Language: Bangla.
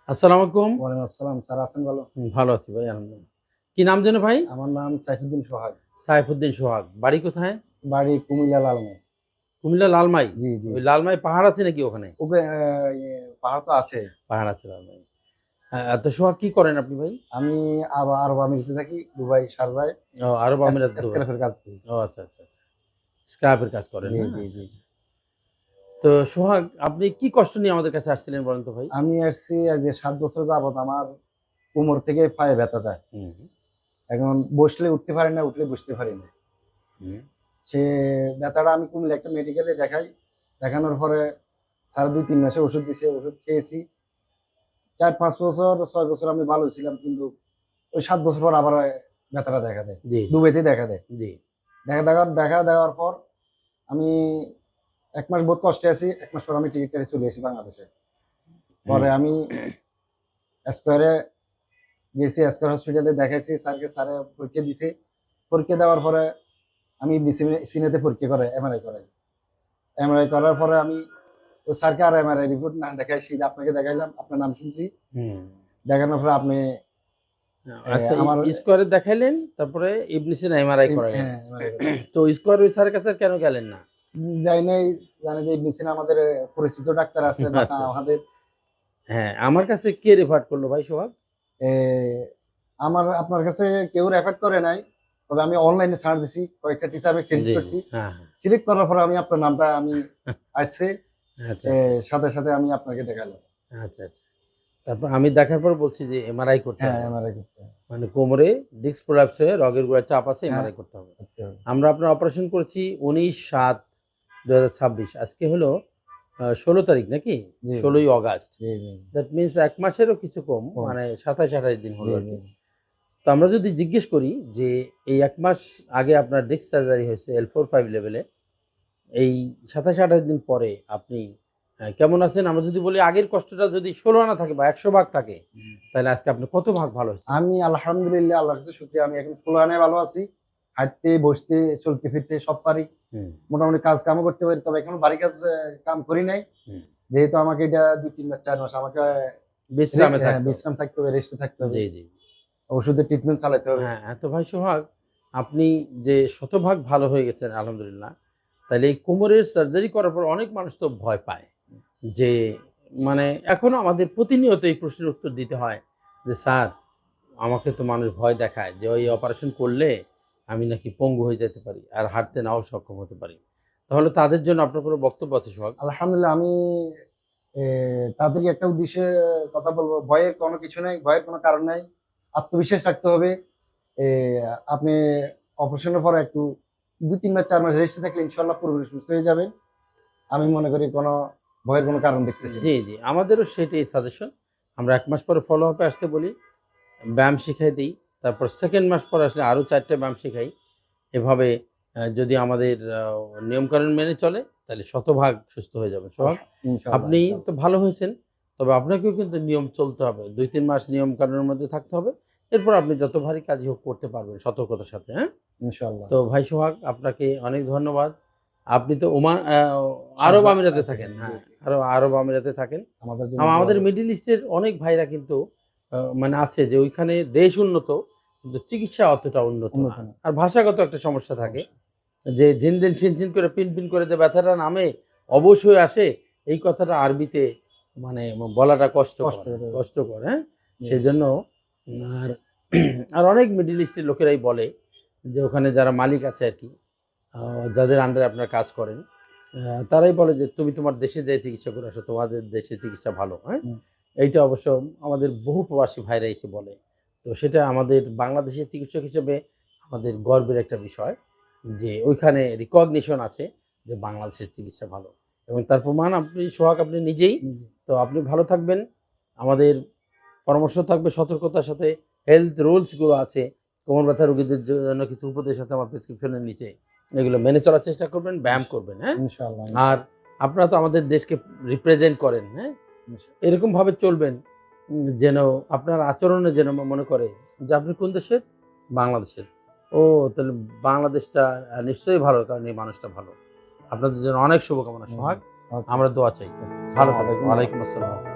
আসসালামু আলাইকুম। ওয়ালাইকুম আসসালাম। স্যার আছেন ভালো? ভালো আছি ভাই আলহামদুলিল্লাহ। কি নাম যেন ভাই? আমার নাম সাইফুদ্দিন সোহাগ। সাইফুদ্দিন সোহাগ। বাড়ি কোথায়? বাড়ি কুমিল্লা লালমাই। কুমিল্লা লালমাই। জি, জি। ওই লালমাই পাহাড় আছে নাকি ওখানে? ওকে পাহাড় তো আছে। পাহাড় আছে লালমাই। তো সোহাগ কি করেন আপনি ভাই? আমি আরব আমিরাতে থাকি, দুবাই, শারজায় ও আরব আমিরাত দুবাই। স্ক্র্যাপের কাজ করি। ও আচ্ছা, আচ্ছা, আচ্ছা। স্ক্র্যাপের কাজ করেন জি, না? জি, আচ্ছা, জি। আচ্ছা। তো সোহাগ আপনি কি কষ্ট নিয়ে আমাদের কাছে আসছিলেন বলেন তো ভাই? আমি আসছি আজ ৭ বছর যাবৎ আমার কোমর থেকে পায়ে ব্যথা যায়। হুম, এখন বসলে উঠতে পারি না, উঠলে বসতে পারি না। হুম, সে ব্যথাটা আমি কুমিল্লা একটা মেডিকেলে দেখাই। দেখানোর পরে স্যার ২-৩ মাসের ওষুধ দিছে, ওষুধ খেয়েছি। ৪-৫ বছর, ৬ বছর আমি ভালো ছিলাম। কিন্তু ওই ৭ বছর পর আবার ব্যথাটা দেখা দেয়। জি, জি, দুবাইতেই দেখা দেয়। জি। দেখা দেওয়ার পর আমি ১ মাস বহুত কষ্টে আছি। ১ মাস পর আমি টিকেট কেটে চলে আসি বাংলাদেশে। হুম, পরে আমি স্কয়ারে গেছি, স্কয়ার হসপিটালে দেখাইছি স্যারকে, স্যারে পরীক্ষা দিছে। পরীক্ষা দেওয়ার পরে আমি সিনেতে পরীক্ষা করে এমআরআই করাই। এমআরআই করার পরে আমি ওই স্যারকে আর এমআরআই রিপোর্ট না দেখাই সিধা আপনাকে দেখাইলাম। আপনার নাম শুনছি। হুম। দেখানোর পরে আপনি আচ্ছা আমার স্কয়ারে দেখাইলেন, তারপরে ইবনে সিনা এমআরআই করাইলেন। হ্যাঁ, এমআরআই করাই। তো স্কয়ার ওই স্যারের কাছে আর কেন গেলেন না? যাই নাই, জানি যে ইবনে সিনা আমাদের পরিচিত ডাক্তার আছে বা আচ্ছা, আচ্ছা। আমাদের হ্যাঁ, আমার কাছে কে রেফার করলো ভাই সোহাগ? এ আপনার কাছে কেউ রেফার করে নাই। তবে আমি অনলাইনে সার্চ দিছি। কয়েকটা টিচার আমি সিলেক্ট জি, জি। করছি। হ্যাঁ, হ্যাঁ। সিলেক্ট করার পরে আমি আপনার নামটা আসছে। আচ্ছা, আচ্ছা। সাথে আমি আপনাকে দেখালাম। আচ্ছা, আচ্ছা। তারপর আমি দেখার পর বলছি যে এমআরআই করতে হ্যাঁ, হবে। এমআরআই করতে হবে। মানে কোমরে ডিস্ক প্রলাপস হয়ে রগের গোড়ায় চাপ আছে হ্যাঁ, এমআরআই করতে হবে। করতে হবে। আমরা আপনার অপারেশন করেছি ১৯/৭/২০২৬ আজকে হলো ১৬ তারিখ নাকি? জি, জি, ১৬ই August. G, G, that means ১ মাসেরও কিছু কম কম। মানে ২৭-২৮ দিন জি, হলো জি, আরকি। তো আমরা যদি জিজ্ঞেস করি যে এই ১ মাস আগে আপনার ডিস্ক সার্জারি হয়েছে L4-5 লেভেলে, এই ২৭-২৮ দিন পরে আপনি কেমন আছেন? আমরা যদি বলি আগের কষ্টটা যদি ১৬ আনা থাকে বা ১০০ ভাগ থাকে, হুম। তাহলে আজকে আপনি কত ভাগ ভালো হয়েছেন? আমি আলহামদুলিল্লাহ আল্লাহর কাছে শুকরিয়া। আমি এখন ফুল আনে ভালো আছি। হাঁটতে, বসতে, চলতে ফিরতে সব পারি। হুম, মোটামুটি কাজকামও করতে পারি। তবে এখনো বাড়ি কাজ কাম করি নাই। হুম। যেহেতু আমাকে এটা ২-৩ মাস ৪ মাস আমাকে বিশ্রামে থাকতে হবে। বিশ্রাম থাকতে হবে, রেস্টে থাকতে হবে। জি, জি। ওষুধের ট্রিটমেন্ট চালাতে হবে। হ্যাঁ, তো ভাই সোহাগ আপনি যে শতভাগ ভালো হয়ে গেছেন আলহামদুলিল্লাহ। তাইলে এই কোমরের সার্জারি করার পর অনেক মানুষ তো ভয় পায়। যে মানে এখনো আমাদের প্রতিনিয়ত এই প্রশ্নের উত্তর দিতে হয় যে, "স্যার আমাকে তো মানুষ ভয় দেখায় যে ওই অপারেশন করলে আমি নাকি পঙ্গু হয়ে যেতে পারি। আর হাঁটতে নাও সক্ষম হতে পারি।" তাহলে তাদের জন্য আপনার কোনো বক্তব্য আছে সোহাগ? আলহামদুলিল্লাহ আমি এ তাদেরকে একটা উদ্দেশ্যে কথা বলব। ভয়ের কোনো কিছু নাই, ভয়ের কোনো কারণ নাই। আত্মবিশ্বাস রাখতে হবে। এ আপনি অপারেশনের পরে একটু ২-৩ মাস ৪ মাস রেস্টে থাকলে ইনশাআল্লাহ পুরোপুরি সুস্থ হয়ে যাবেন। আমি মনে করি কোনো ভয়ের কোনো কারণ দেখতেছি না। জি, জি। আমাদেরও সেটাই সাজেশন। আমরা ১ মাস পরে ফলো আপ এ আসতে বলি। ব্যায়াম শিখাই দেই। তারপর 2nd মাস পরে আসলে আরো ৪ টা ব্যায়াম শিখাই। এভাবে যদি আমাদের নিয়মকানুন মেনে চলে তাহলে শতভাগ সুস্থ হয়ে যাবেন। সোহাগ ইনশাআল্লাহ, আপনি তো ইনশাআল্লাহ, ভালো হয়েছেন। তবে আপনাকেও কিন্তু নিয়ম চলতে হবে। ২-৩ মাস নিয়ম কানুনের মধ্যে থাকতে হবে। এরপর আপনি যত ভারী কাজই হোক করতে পারবেন সতর্কতার সাথে, হ্যাঁ? ইনশাআল্লাহ। তো ভাই সোহাগ আপনাকে অনেক ধন্যবাদ। আপনি তো আরব শারজা আমিরাতে থাকেন। থাকেন। জি, হ্যাঁ, আরব আমিরাতে থাকেন। আমাদের জন্য দোয়া আমাদের করবেন। মিডল ইস্টের অনেক ভাইরা কিন্তু মানে আছে যে ওইখানে দেশ উন্নত কিন্তু চিকিৎসা অতটা উন্নত না। উন্নত না। আর ভাষাগত একটা সমস্যা থাকে। সমস্যা। যে ঝিনঝিন ঝিনঝিন করে পিনপিন করে যে ব্যথাটা নামে, অবশ হয়ে আসে, এই কথাটা আরবিতে মানে বলাটা কষ্ট কষ্টকর, করে। কষ্টকর, হ্যাঁ? জি, সেজন্য আর আর অনেক মিডল ইস্টের লোকেরাই বলে যে ওখানে যারা মালিক আছে আরকি, আ যাদের আন্ডারে আপনারা কাজ করেন, তারাই বলে যে, "তুমি তোমার দেশে যেয়ে চিকিৎসা করে আসো। তোমাদের দেশে চিকিৎসা ভালো।" হ্যাঁ? হুম, এইটা অবশ্য আমাদের বহু প্রবাসী ভাইরা এসে বলে। তো সেটা আমাদের বাংলাদেশের চিকিৎসক হিসেবে আমাদের গর্বের একটা বিষয় যে ওইখানে রিকগনিশন আছে যে বাংলাদেশের চিকিৎসা ভালো এবং তার প্রমাণ আপনি সোহাগ আপনি নিজেই। হুম, তো আপনি ভালো থাকবেন। আমাদের পরামর্শ থাকবে সতর্কতার সাথে হেলথ রুলস গুলো আছে। কোমর ব্যথা রোগীদের জন্য কিছু উপদেশ আছে আমার প্রেসক্রিপশনের নিচে। এগুলো মেনে চলার চেষ্টা করবেন, ব্যায়াম করবেন, হ্যাঁ? ইনশাআল্লাহ, আর ইনশাআল্লাহ, আপনারা তো আমাদের দেশকে রিপ্রেজেন্ট করেন, হ্যাঁ? ইনশাআল্লাহ। এরকমভাবে চলবেন যেন আপনার আচরণে যেন মনে করে যে আপনি কোন দেশের? বাংলাদেশের। ও তাহলে বাংলাদেশটা নিশ্চয়ই ভালো কারণ এই মানুষটা ভালো। আপনাদের জন্য অনেক শুভকামনা হুম, সোহাগ। ওকে। আমরা দোয়া চাই। ভালো আসসালামু থাকবেন। আলাইকুম ওয়া ওয়ালাইকুম আসসালাম। রাহমাতুল্লাহ।